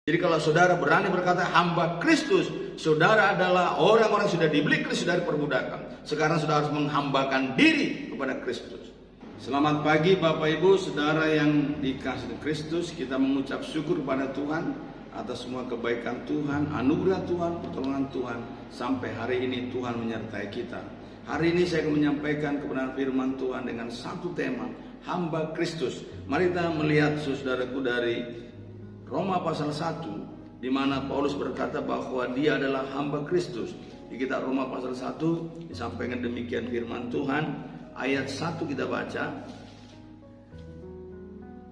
Jadi kalau saudara berani berkata hamba Kristus, saudara adalah orang-orang yang sudah dibeli Kristus dari perbudakan. Sekarang saudara harus menghambakan diri kepada Kristus. Selamat pagi Bapak Ibu, saudara yang dikasihi Kristus. Kita mengucap syukur kepada Tuhan atas semua kebaikan Tuhan, anugerah Tuhan, pertolongan Tuhan. Sampai hari ini Tuhan menyertai kita. Hari ini saya akan menyampaikan kebenaran firman Tuhan dengan satu tema, hamba Kristus. Mari kita melihat saudaraku dari Roma pasal 1, di mana Paulus berkata bahwa dia adalah hamba Kristus. Di kitab Roma pasal 1 disampaikan demikian firman Tuhan. Ayat 1 kita baca.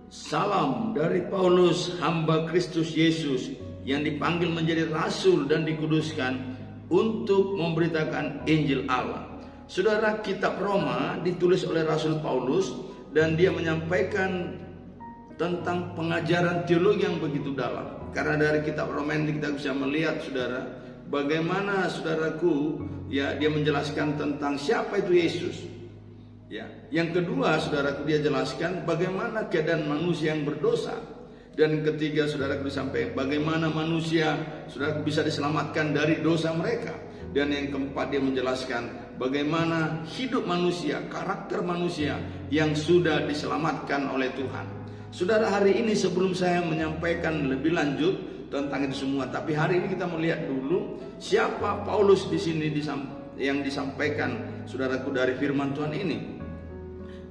Salam dari Paulus, hamba Kristus Yesus, yang dipanggil menjadi rasul dan dikuduskan untuk memberitakan Injil Allah. Saudara, kitab Roma ditulis oleh Rasul Paulus dan dia menyampaikan tentang pengajaran teologi yang begitu dalam. Karena dari kitab Roma ini kita bisa melihat saudara, bagaimana saudaraku, ya, dia menjelaskan tentang siapa itu Yesus. Ya, yang kedua saudaraku, dia jelaskan bagaimana keadaan manusia yang berdosa. Dan ketiga saudaraku disampaikan bagaimana manusia saudaraku bisa diselamatkan dari dosa mereka. Dan yang keempat dia menjelaskan bagaimana hidup manusia, karakter manusia yang sudah diselamatkan oleh Tuhan. Saudara, hari ini sebelum saya menyampaikan lebih lanjut tentang itu semua, tapi hari ini kita melihat dulu siapa Paulus di sini yang disampaikan saudaraku dari firman Tuhan ini.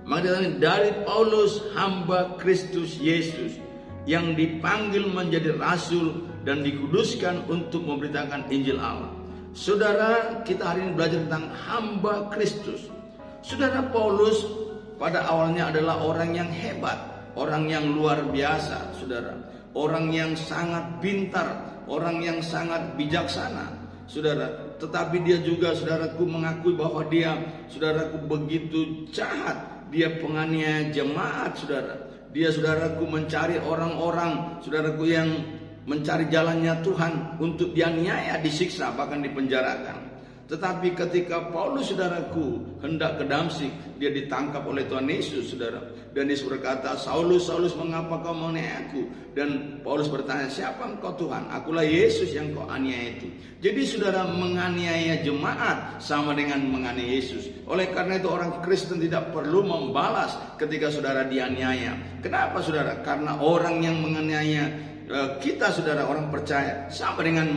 Maka dari Paulus, hamba Kristus Yesus, yang dipanggil menjadi rasul dan dikuduskan untuk memberitakan Injil Allah. Saudara, kita hari ini belajar tentang hamba Kristus. Saudara, Paulus pada awalnya adalah orang yang hebat, orang yang luar biasa, saudara. Orang yang sangat pintar, orang yang sangat bijaksana, saudara. Tetapi dia juga, saudaraku, mengakui bahwa dia, saudaraku, begitu jahat. Dia penganiaya jemaat, saudara. Dia, saudaraku, mencari orang-orang, saudaraku, yang mencari jalannya Tuhan untuk dianiaya, disiksa, bahkan dipenjarakan. Tetapi ketika Paulus, saudaraku, hendak ke Damsyik, dia ditangkap oleh Tuhan Yesus, saudara. Dan Yesus berkata, Saulus, Saulus, mengapa kau menganiaya aku? Dan Paulus bertanya, siapa engkau Tuhan? Akulah Yesus yang kau aniaya itu. Jadi saudara, menganiaya jemaat sama dengan menganiaya Yesus. Oleh karena itu orang Kristen tidak perlu membalas ketika saudara dianiaya. Kenapa saudara? Karena orang yang menganiaya kita, saudara, orang percaya, sama dengan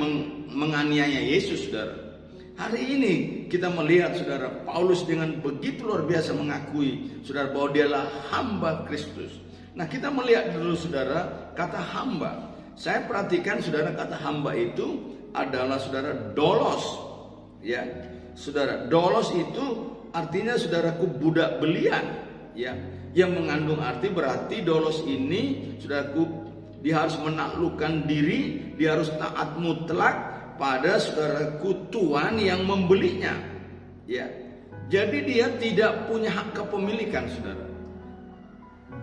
menganiaya Yesus, saudara. Hari ini kita melihat saudara, Paulus dengan begitu luar biasa mengakui saudara bahwa dialah hamba Kristus. Nah, kita melihat dulu saudara kata hamba. Saya perhatikan saudara, kata hamba itu adalah saudara dolos. Ya, saudara, dolos itu artinya saudaraku budak belian, ya, yang mengandung arti berarti dolos ini saudaraku, dia harus menaklukkan diri, dia harus taat mutlak pada saudaraku tuan yang membelinya, ya. Jadi dia tidak punya hak kepemilikan, saudara.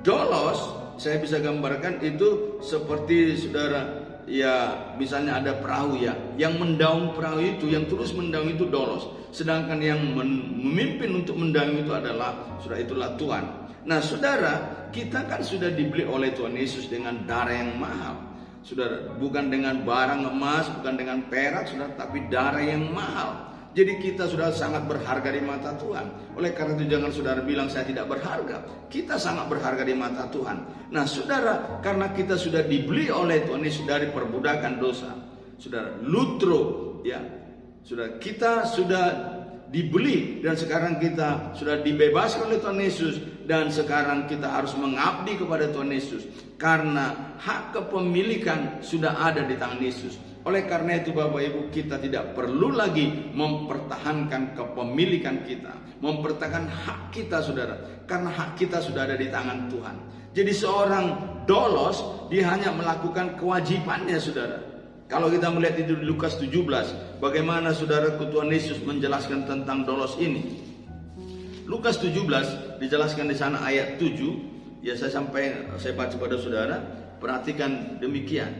Dolos, saya bisa gambarkan itu seperti saudara, ya, misalnya ada perahu, ya, yang mendaung perahu itu, yang terus mendaung itu dolos. Sedangkan yang memimpin untuk mendaung itu adalah saudara, itulah tuan. Nah, saudara, kita kan sudah dibeli oleh Tuhan Yesus dengan darah yang mahal. Saudara, bukan dengan barang emas, bukan dengan perak, saudara, tapi darah yang mahal. Jadi kita sudah sangat berharga di mata Tuhan. Oleh karena itu jangan saudara bilang saya tidak berharga. Kita sangat berharga di mata Tuhan. Nah, saudara, karena kita sudah dibeli oleh Tuhan Yesus dari perbudakan dosa, saudara, lutro, ya, saudara, kita sudah dibeli dan sekarang kita sudah dibebaskan oleh Tuhan Yesus. Dan sekarang kita harus mengabdi kepada Tuhan Yesus karena hak kepemilikan sudah ada di tangan Yesus. Oleh karena itu Bapak Ibu, kita tidak perlu lagi mempertahankan kepemilikan kita, mempertahankan hak kita, saudara, karena hak kita sudah ada di tangan Tuhan. Jadi seorang dolos, dia hanya melakukan kewajibannya, saudara. Kalau kita melihat itu di Lukas 17, bagaimana saudaraku Tuhan Yesus menjelaskan tentang dolos ini. Lukas 17 dijelaskan di sana ayat 7. Ya, saya baca pada saudara, perhatikan demikian.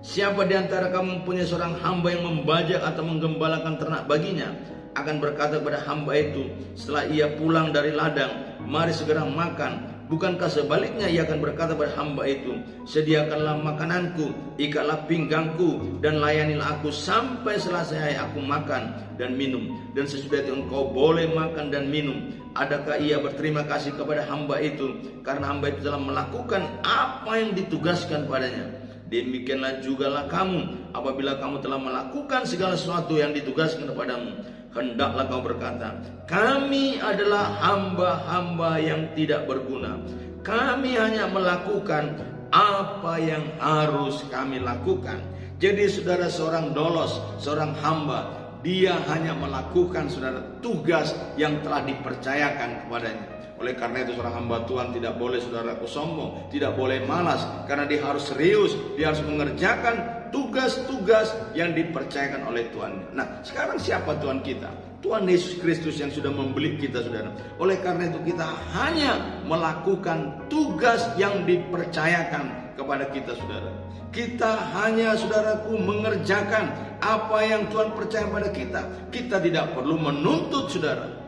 Siapa di antara kamu mempunyai seorang hamba yang membajak atau menggembalakan ternak baginya, akan berkata kepada hamba itu setelah ia pulang dari ladang, mari segera makan, Bukankah sebaliknya ia akan berkata pada hamba itu, sediakanlah makananku, ikatlah pinggangku, dan layanilah aku sampai selesai aku makan dan minum. Dan sesudah itu engkau boleh makan dan minum. Adakah ia berterima kasih kepada hamba itu, karena hamba itu telah melakukan apa yang ditugaskan padanya? Demikianlah jugalah kamu, apabila kamu telah melakukan segala sesuatu yang ditugaskan kepadamu, hendaklah kamu berkata, kami adalah hamba-hamba yang tidak berguna. Kami hanya melakukan apa yang harus kami lakukan. Jadi saudara, seorang dolos, seorang hamba, dia hanya melakukan saudara tugas yang telah dipercayakan kepadanya. Oleh karena itu seorang hamba Tuhan tidak boleh saudaraku sombong, tidak boleh malas, karena dia harus serius, dia harus mengerjakan tugas-tugas yang dipercayakan oleh Tuhan. Nah, sekarang siapa Tuhan kita? Tuhan Yesus Kristus yang sudah membeli kita, saudara. Oleh karena itu kita hanya melakukan tugas yang dipercayakan kepada kita, saudara. Kita hanya, saudaraku, mengerjakan apa yang Tuhan percaya pada kita. Kita tidak perlu menuntut, saudara.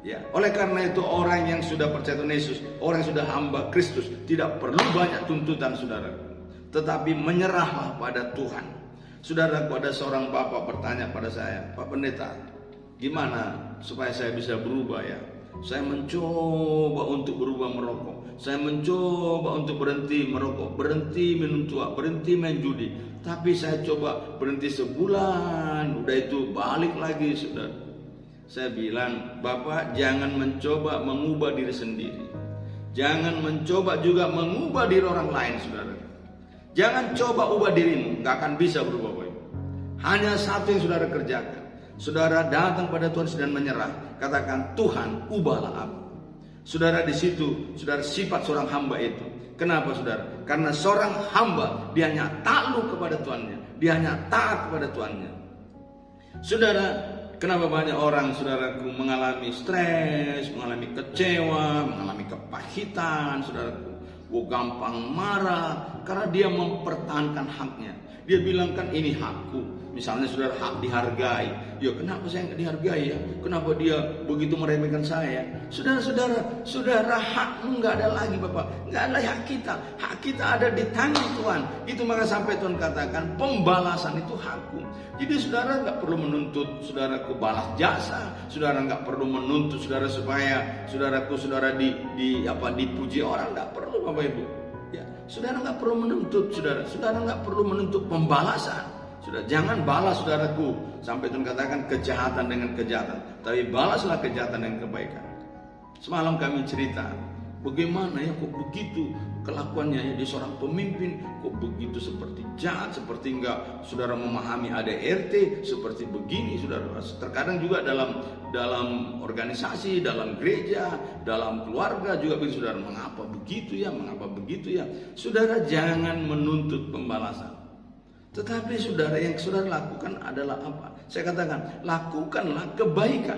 Ya, oleh karena itu orang yang sudah percaya Tuhan Yesus, orang yang sudah hamba Kristus, tidak perlu banyak tuntutan, saudara. Tetapi menyerahlah pada Tuhan. Saudaraku, ada seorang bapak bertanya pada saya, Pak Pendeta, gimana supaya saya bisa berubah ya? Saya mencoba untuk berubah merokok. Saya mencoba untuk berhenti merokok, berhenti minum tua, berhenti main judi. Tapi saya coba berhenti sebulan, udah itu balik lagi, saudara. Saya bilang, Bapak jangan mencoba mengubah diri sendiri. Jangan mencoba juga mengubah diri orang lain, saudara. Jangan coba ubah dirimu, gak akan bisa berubah, Bapak. Hanya satu yang saudara kerjakan. Saudara datang pada Tuhan dan menyerah. Katakan, Tuhan ubahlah aku. Saudara, di situ, saudara, sifat seorang hamba itu. Kenapa, saudara? Karena seorang hamba, dia hanya takluk kepada Tuhannya. Dia hanya taat kepada Tuhannya. Saudara, kenapa banyak orang, saudaraku, mengalami stres, mengalami kecewa, mengalami kepahitan, saudaraku. Gampang marah karena dia mempertahankan haknya. Dia bilang, kan ini hakku. Misalnya saudara, hak dihargai. Ya kenapa saya nggak dihargai ya? Kenapa dia begitu meremehkan saya? Saudara, hakmu nggak ada lagi, Bapak. Nggak ada hak kita. Hak kita ada di tangan Tuhan. Itu maka sampai Tuhan katakan pembalasan itu hakku. Jadi saudara nggak perlu menuntut saudaraku balas jasa. Saudara nggak perlu menuntut saudara supaya saudaraku dipuji orang. Nggak perlu, Bapak Ibu. Ya, saudara nggak perlu menuntut, saudara nggak perlu menuntut pembalasan. Sudah, jangan balas, saudaraku, sampai Tuhan katakan kejahatan dengan kejahatan, tapi balaslah kejahatan dengan kebaikan. Semalam kami cerita, bagaimana ya kok begitu kelakuannya ya, dia seorang pemimpin kok begitu seperti jahat, seperti enggak saudara memahami ADRT, seperti begini, saudara. Terkadang juga dalam organisasi, dalam gereja, dalam keluarga juga begitu, saudara. Mengapa begitu ya? Saudara, jangan menuntut pembalasan. Tetapi saudara, yang saudara lakukan adalah apa? Saya katakan, lakukanlah kebaikan.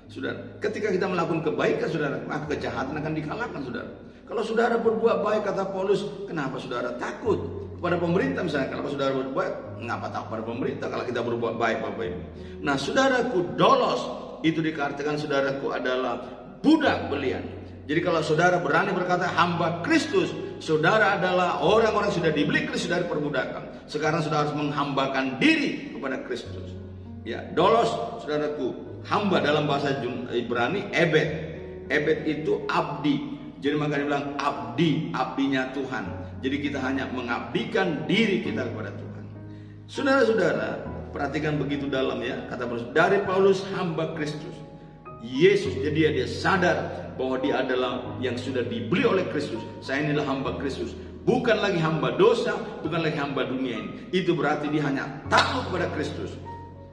Saudara, ketika kita melakukan kebaikan, saudara, maka kejahatan akan dikalahkan, saudara. Kalau saudara berbuat baik, kata Paulus, kenapa saudara takut kepada pemerintah? Misalnya, kalau saudara berbuat baik, mengapa takut pada pemerintah kalau kita berbuat baik, Bapak Ibu? Nah, saudaraku, dolos itu dikatakan saudaraku adalah budak belian. Jadi kalau saudara berani berkata hamba Kristus, saudara adalah orang-orang sudah dibeli Kristus dari perbudakan. Sekarang saudara harus menghambakan diri kepada Kristus. Ya, dolos, saudaraku, hamba dalam bahasa Ibrani ebed. Ebed itu abdi. Jadi maka dibilang abdinya Tuhan. Jadi kita hanya mengabdikan diri kita kepada Tuhan. Saudara-saudara, perhatikan begitu dalam ya, kata Paulus, dari Paulus hamba Kristus. Yesus, jadi dia sadar bahwa dia adalah yang sudah dibeli oleh Kristus. Saya inilah hamba Kristus, bukan lagi hamba dosa, bukan lagi hamba dunia ini. Itu berarti dia hanya takluk kepada Kristus.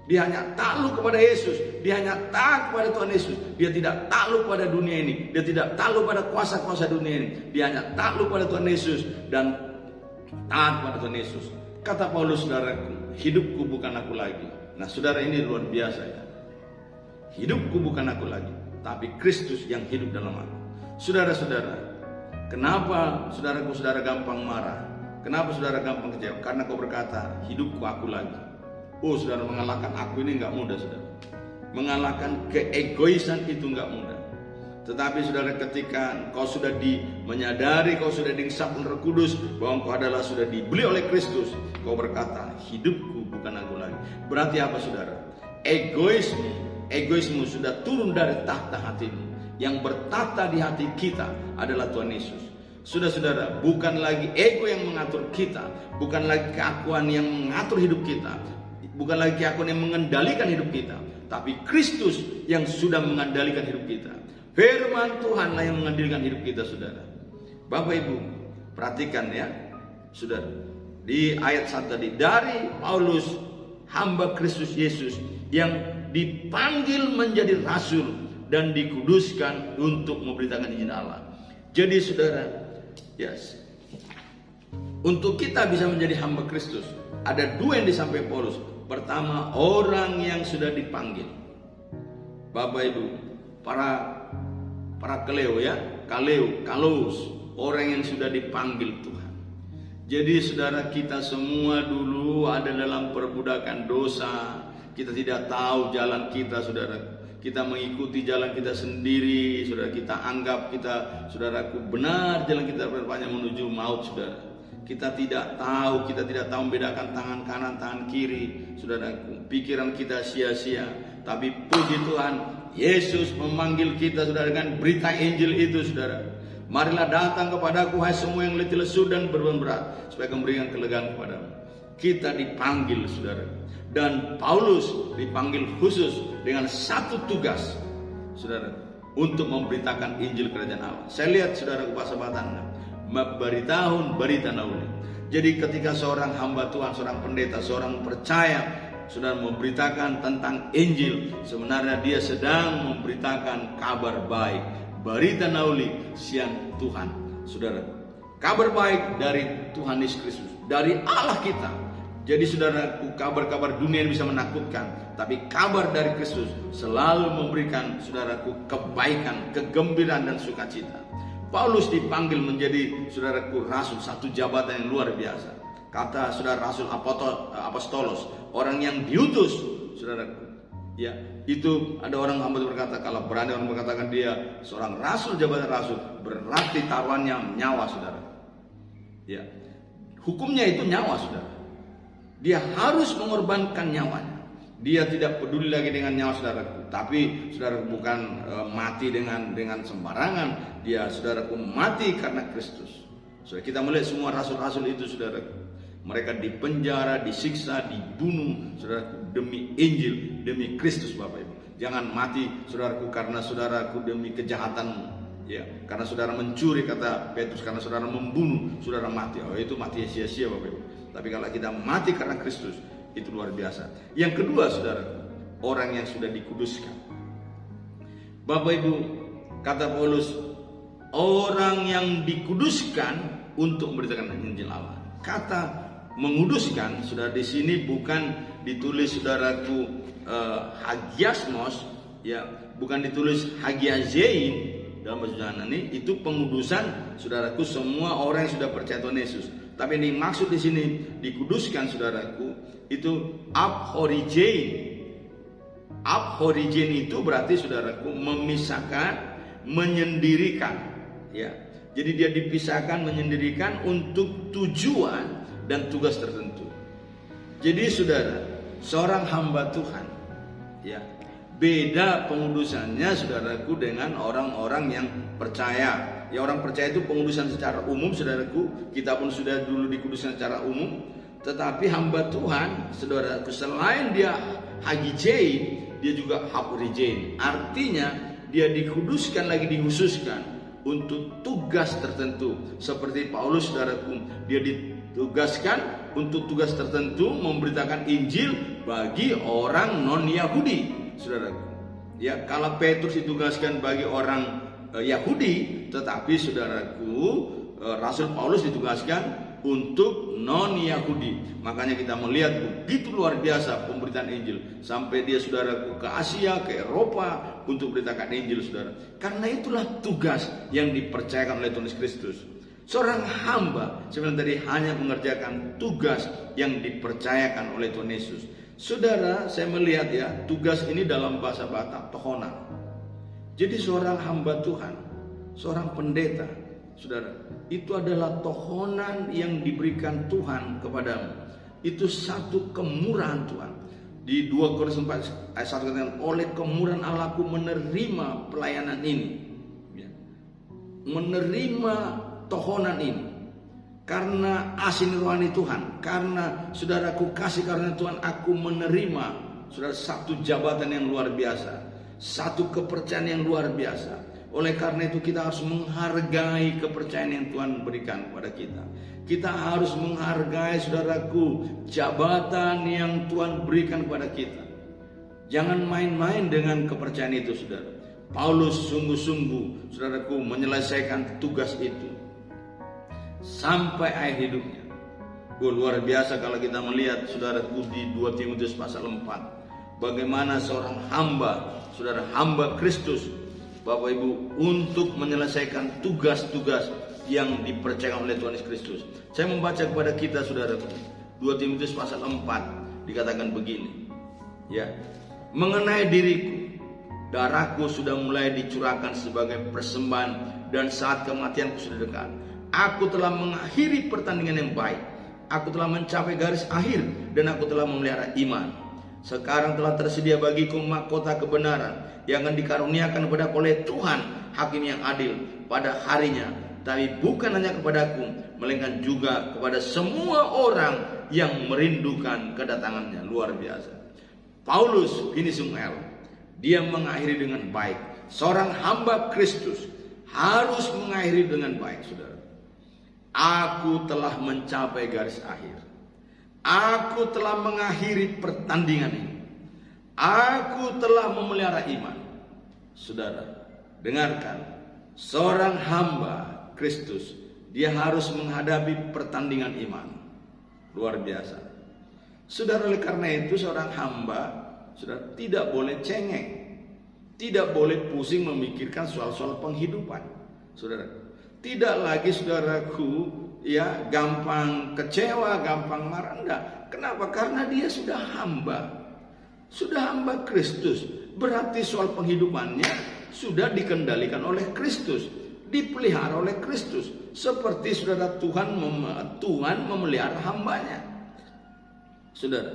Dia hanya takluk kepada Yesus. Dia hanya taat kepada Tuhan Yesus. Dia tidak takluk pada dunia ini. Dia tidak takluk pada kuasa-kuasa dunia ini. Dia hanya takluk pada Tuhan Yesus dan taat kepada Tuhan Yesus. Kata Paulus, saudaraku, hidupku bukan aku lagi. Nah, saudara, ini luar biasa ya. Hidupku bukan aku lagi, tapi Kristus yang hidup dalam aku. Saudara-saudara, kenapa saudara gampang marah? Kenapa saudara gampang kecewa? Karena kau berkata, hidupku aku lagi. Oh, saudara, mengalahkan aku ini enggak mudah, saudara. Mengalahkan keegoisan itu enggak mudah. Tetapi saudara, ketika kau sudah menyadari, kau sudah dihisapkan Roh Kudus, bahwa kau adalah sudah dibeli oleh Kristus, kau berkata, hidupku bukan aku lagi. Berarti apa saudara? Egoismu sudah turun dari tahta hatimu. Yang bertata di hati kita adalah Tuhan Yesus. Sudah saudara, bukan lagi ego yang mengatur kita, bukan lagi keakuan yang mengatur hidup kita, bukan lagi keakuan yang mengendalikan hidup kita, tapi Kristus yang sudah mengendalikan hidup kita. Firman Tuhanlah yang mengendalikan hidup kita, saudara. Bapak Ibu, perhatikan ya, saudara. Di ayat 1 tadi, dari Paulus, hamba Kristus Yesus yang dipanggil menjadi rasul dan dikuduskan untuk memberitakan Injil Allah. Jadi saudara, yes, untuk kita bisa menjadi hamba Kristus, ada dua yang disampaikan Paulus. Pertama, orang yang sudah dipanggil. Bapak Ibu, para kaleus, orang yang sudah dipanggil Tuhan. Jadi saudara, kita semua dulu ada dalam perbudakan dosa. Kita tidak tahu jalan kita, saudara. Kita mengikuti jalan kita sendiri, saudara. Kita anggap saudaraku, benar jalan kita berbanyak menuju maut, saudara. Kita tidak tahu membedakan tangan kanan, tangan kiri, saudaraku. Pikiran kita sia-sia. Tapi puji Tuhan, Yesus memanggil kita, saudara, dengan berita Injil itu, saudara. Marilah datang kepadaku, hai semua yang letih lesu dan beban berat, supaya aku memberikan kelegaan kepadamu. Kita dipanggil, saudara. Dan Paulus dipanggil khusus dengan satu tugas, saudara, untuk memberitakan Injil Kerajaan Allah. Saya lihat, saudara, pasabatan memberitahu berita nauli. Jadi ketika seorang hamba Tuhan, seorang pendeta, seorang percaya, saudara, memberitakan tentang Injil, sebenarnya dia sedang memberitakan kabar baik, berita nauli siang Tuhan, saudara. Kabar baik dari Tuhan Yesus Kristus, dari Allah kita. Jadi saudaraku, kabar-kabar dunia yang bisa menakutkan, tapi kabar dari Kristus selalu memberikan, saudaraku, kebaikan, kegembiraan dan sukacita. Paulus dipanggil menjadi, saudaraku, rasul, satu jabatan yang luar biasa. Kata saudara, rasul apostolos, orang yang diutus, saudaraku. Ya, itu ada orang hamba berkata, kalau berani orang mengatakan dia seorang rasul, jabatan rasul, berarti taruhannya nyawa, saudara. Ya, hukumnya itu nyawa, saudara. Dia harus mengorbankan nyawanya. Dia tidak peduli lagi dengan nyawa saudaraku. Tapi saudaraku bukan mati dengan sembarangan. Dia, saudaraku, mati karena Kristus. Saudara, kita melihat semua rasul-rasul itu, saudaraku. Mereka dipenjara, disiksa, dibunuh, saudaraku, demi Injil, demi Kristus, Bapak Ibu. Jangan mati, saudaraku, karena saudaraku demi kejahatanmu. Ya, karena saudara mencuri, kata Petrus, karena saudara membunuh, saudara mati. Oh, itu mati sia-sia, Bapak Ibu. Tapi kalau kita mati karena Kristus, itu luar biasa. Yang kedua, saudara, orang yang sudah dikuduskan. Bapak Ibu, kata Paulus, orang yang dikuduskan untuk memberitakan Injil Allah. Kata menguduskan, saudara, di sini bukan ditulis, saudaraku, hagiasmos, ya, bukan ditulis hagiazein dalam bahasa Yunani. Itu pengudusan, saudaraku, semua orang yang sudah percaya Tuhan Yesus. Tapi yang dimaksud di sini dikuduskan, saudaraku, itu abhorigein. Abhorigein itu berarti, saudaraku, memisahkan, menyendirikan. Ya, jadi dia dipisahkan, menyendirikan untuk tujuan dan tugas tertentu. Jadi, saudara, seorang hamba Tuhan, ya, beda pengudusannya, saudaraku, dengan orang-orang yang percaya. Ya, orang percaya itu pengudusan secara umum, saudaraku. Kita pun sudah dulu dikuduskan secara umum. Tetapi hamba Tuhan, saudaraku, selain dia hagijein, dia juga haborijein. Artinya dia dikuduskan lagi, dikhususkan untuk tugas tertentu. Seperti Paulus, saudaraku, dia ditugaskan untuk tugas tertentu, memberitakan Injil bagi orang non-Yahudi, saudaraku. Ya, kalau Petrus ditugaskan bagi orang Yahudi, tetapi, saudaraku, Rasul Paulus ditugaskan untuk non-Yahudi. Makanya kita melihat begitu luar biasa pemberitaan Injil, sampai dia, saudaraku, ke Asia, ke Eropa untuk beritakan Injil, saudara. Karena itulah tugas yang dipercayakan oleh Tuhan Kristus. Seorang hamba sebenarnya tadi hanya mengerjakan tugas yang dipercayakan oleh Tuhan Yesus. Saudara, saya melihat, ya, tugas ini dalam bahasa Batak tohona. Jadi seorang hamba Tuhan, seorang pendeta, saudara, itu adalah tohonan yang diberikan Tuhan kepadamu. Itu satu kemurahan Tuhan. Di 2 Korintus 4 ayat 1 katakan, oleh kemurahan Allahku menerima pelayanan ini, menerima tohonan ini, karena asin rohani Tuhan, karena saudaraku kasih karena Tuhan, aku menerima, saudara, satu jabatan yang luar biasa, satu kepercayaan yang luar biasa. Oleh karena itu kita harus menghargai kepercayaan yang Tuhan berikan kepada kita. Kita harus menghargai, saudaraku, jabatan yang Tuhan berikan kepada kita. Jangan main-main dengan kepercayaan itu, saudara. Paulus sungguh-sungguh, saudaraku, menyelesaikan tugas itu sampai akhir hidupnya. Luar biasa kalau kita melihat, saudaraku, di 2 Timotius pasal 4, bagaimana seorang hamba, saudara, hamba Kristus, Bapak Ibu, untuk menyelesaikan tugas-tugas yang dipercayakan oleh Tuhan Yesus Kristus. Saya membaca kepada kita, saudaraku, 2 Timotius pasal 4 dikatakan begini, ya, mengenai diriku, darahku sudah mulai dicurahkan sebagai persembahan dan saat kematianku sudah dekat. Aku telah mengakhiri pertandingan yang baik, aku telah mencapai garis akhir, dan aku telah memelihara iman. Sekarang telah tersedia bagiku mahkota kebenaran yang akan dikaruniakan kepadaku oleh Tuhan, hakim yang adil, pada harinya. Tapi bukan hanya kepadaku, melainkan juga kepada semua orang yang merindukan kedatangannya. Luar biasa. Paulus ini Samuel, dia mengakhiri dengan baik. Seorang hamba Kristus harus mengakhiri dengan baik, saudara. Aku telah mencapai garis akhir. Aku telah mengakhiri pertandingan ini. Aku telah memelihara iman. Saudara, dengarkan. Seorang hamba Kristus, dia harus menghadapi pertandingan iman. Luar biasa. Saudara, oleh karena itu seorang hamba, saudara, tidak boleh cengeng. Tidak boleh pusing memikirkan soal-soal penghidupan. Saudara, tidak lagi, saudaraku, ya, gampang kecewa, gampang marah. Enggak. Kenapa? Karena dia sudah hamba. Sudah hamba Kristus. Berarti soal penghidupannya sudah dikendalikan oleh Kristus, dipelihara oleh Kristus. Seperti saudara, Tuhan memelihara hambanya. Saudara,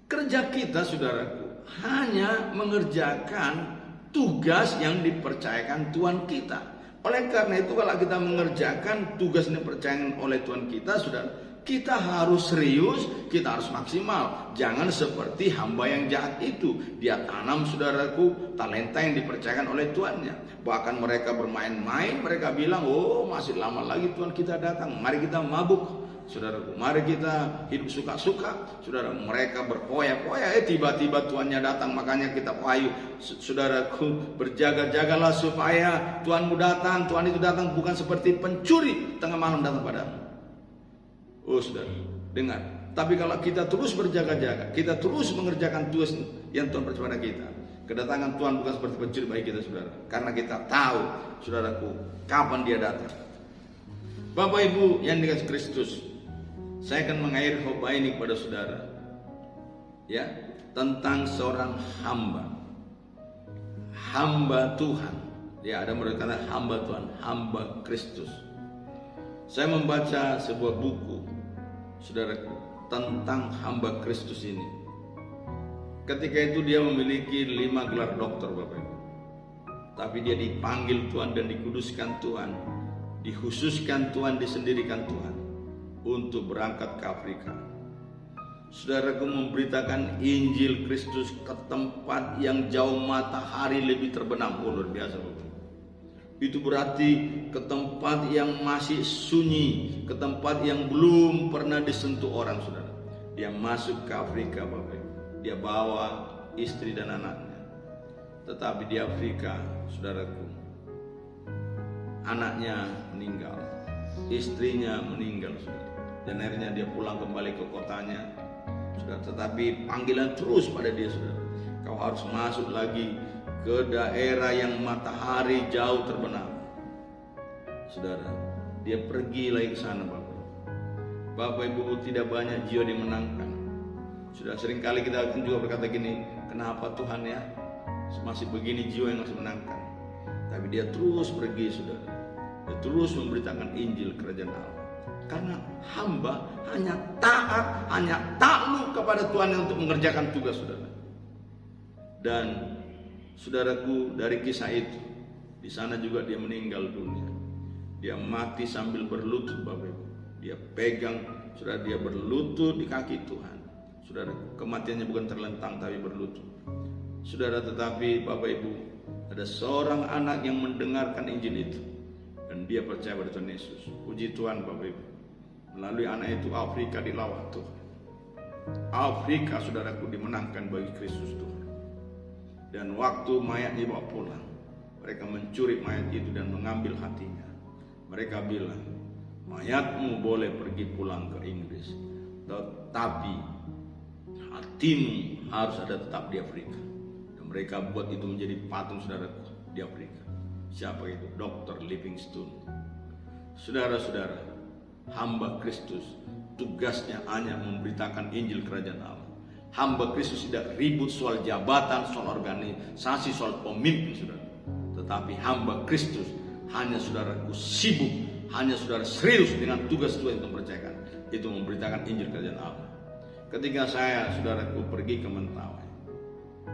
kerja kita, saudaraku, hanya mengerjakan tugas yang dipercayakan Tuhan kita. Oleh karena itu, kalau kita mengerjakan tugas yang dipercayakan oleh Tuhan kita, saudara, kita harus serius, kita harus maksimal. Jangan seperti hamba yang jahat itu. Dia tanam, saudaraku, talenta yang dipercayakan oleh Tuannya. Bahkan mereka bermain-main, mereka bilang, oh, masih lama lagi Tuhan kita datang, mari kita mabuk. Saudaraku, mari kita hidup suka-suka. Saudara, mereka berpoya-poya, tiba-tiba Tuannya datang. Makanya kita wahyu, saudaraku, berjaga-jagalah supaya Tuhanmu datang. Tuhan itu datang bukan seperti pencuri tengah malam datang padamu. Oh, saudara, dengar. Tapi kalau kita terus berjaga-jaga, kita terus mengerjakan tugas yang Tuhan percayakan kita, kedatangan Tuhan bukan seperti pencuri bagi kita, saudara. Karena kita tahu, saudaraku, kapan dia datang. Bapak Ibu yang dikasihi Kristus, saya akan mengakhiri khotbah ini kepada saudara, ya, tentang seorang hamba Tuhan. Ya, ada mereka kata hamba Tuhan, hamba Kristus. Saya membaca sebuah buku, saudaraku, tentang hamba Kristus ini. Ketika itu dia memiliki 5 gelar doktor, Bapak Ibu. Tapi dia dipanggil Tuhan dan dikuduskan Tuhan, dikhususkan Tuhan, disendirikan Tuhan untuk berangkat ke Afrika. Saudaraku, memberitakan Injil Kristus ke tempat yang jauh matahari lebih terbenam. Oh, luar biasa, Bapak. Itu berarti ke tempat yang masih sunyi, ke tempat yang belum pernah disentuh orang, saudara. Dia masuk ke Afrika, Bapak. Dia bawa istri dan anaknya. Tetapi di Afrika, saudaraku, anaknya meninggal, istrinya meninggal, saudara. Dan akhirnya dia pulang kembali ke kotanya, saudara. Tetapi panggilan terus pada dia, saudara. Kau harus masuk lagi ke daerah yang matahari jauh terbenam. Saudara, dia pergi lagi ke sana, Bapak. Bapak Ibu, tidak banyak jiwa dimenangkan. Sudah seringkali kita juga berkata gini, kenapa Tuhan ya? masih begini jiwa yang masih menangkan. Tapi dia terus pergi, saudara. Dia terus memberitakan Injil kerajaan Allah. Karena hamba hanya taat, hanya takluk kepada Tuhan untuk mengerjakan tugas, saudara. Dan saudaraku, dari kisah itu, di sana juga dia meninggal dunia. Dia mati sambil berlutut, Bapak Ibu. Dia pegang, saudara, dia berlutut di kaki Tuhan. Saudara, kematiannya bukan terlentang tapi berlutut. Saudara, tetapi Bapak Ibu, ada seorang anak yang mendengarkan Injil itu dan dia percaya pada Tuhan Yesus. Puji Tuhan, Bapak Ibu. Melalui anak itu Afrika dilawat Tuhan. Afrika, saudaraku, dimenangkan bagi Kristus Tuhan. Dan waktu mayat dibawa pulang, mereka mencuri mayat itu dan mengambil hatinya. Mereka bilang, mayatmu boleh pergi pulang ke Inggris, tetapi hatimu harus ada tetap di Afrika. Dan mereka buat itu menjadi patung, saudaraku, di Afrika. Siapa itu? Dr. Livingstone. Saudara-saudara, hamba Kristus tugasnya hanya memberitakan Injil kerajaan Allah. Hamba Kristus tidak ribut soal jabatan, soal organisasi, soal pemimpin, saudara. Tetapi hamba Kristus hanya, saudaraku, sibuk, hanya saudara serius dengan tugas Tuhan yang mempercayakan, itu memberitakan Injil kerajaan Allah. Ketika saya, saudaraku, pergi ke Mentawai,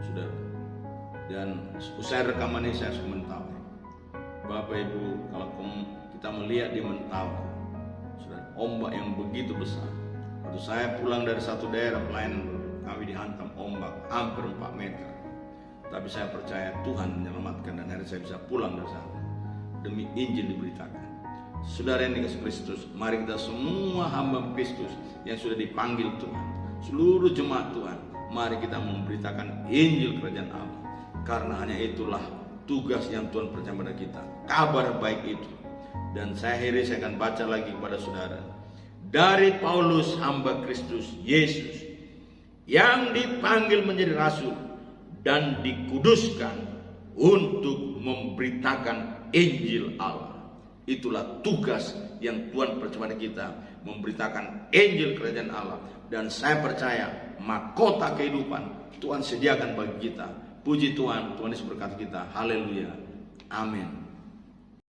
saudara, dan usai rekaman ini saya ke Mentawai. Bapak Ibu, kalau kita melihat di Mentawai, saudara, ombak yang begitu besar. Waktu saya pulang dari satu daerah pelayanan, kami dihantam ombak hampir 4 meter. Tapi saya percaya Tuhan menyelamatkan dan akhirnya saya bisa pulang dari sana demi Injil diberitakan. Saudara yang dikasih Kristus, mari kita semua hamba Kristus yang sudah dipanggil Tuhan, seluruh jemaat Tuhan, mari kita memberitakan Injil kerajaan Allah. Karena hanya itulah tugas yang Tuhan percaya pada kita, kabar baik itu. Dan saya akan baca lagi kepada saudara dari Paulus, hamba Kristus Yesus yang dipanggil menjadi rasul dan dikuduskan untuk memberitakan Injil Allah. Itulah tugas yang Tuhan percaya pada kita, memberitakan Injil kerajaan Allah. Dan saya percaya mahkota kehidupan Tuhan sediakan bagi kita. Puji Tuhan, Tuhan Yesus berkati kita. Haleluya. Amin.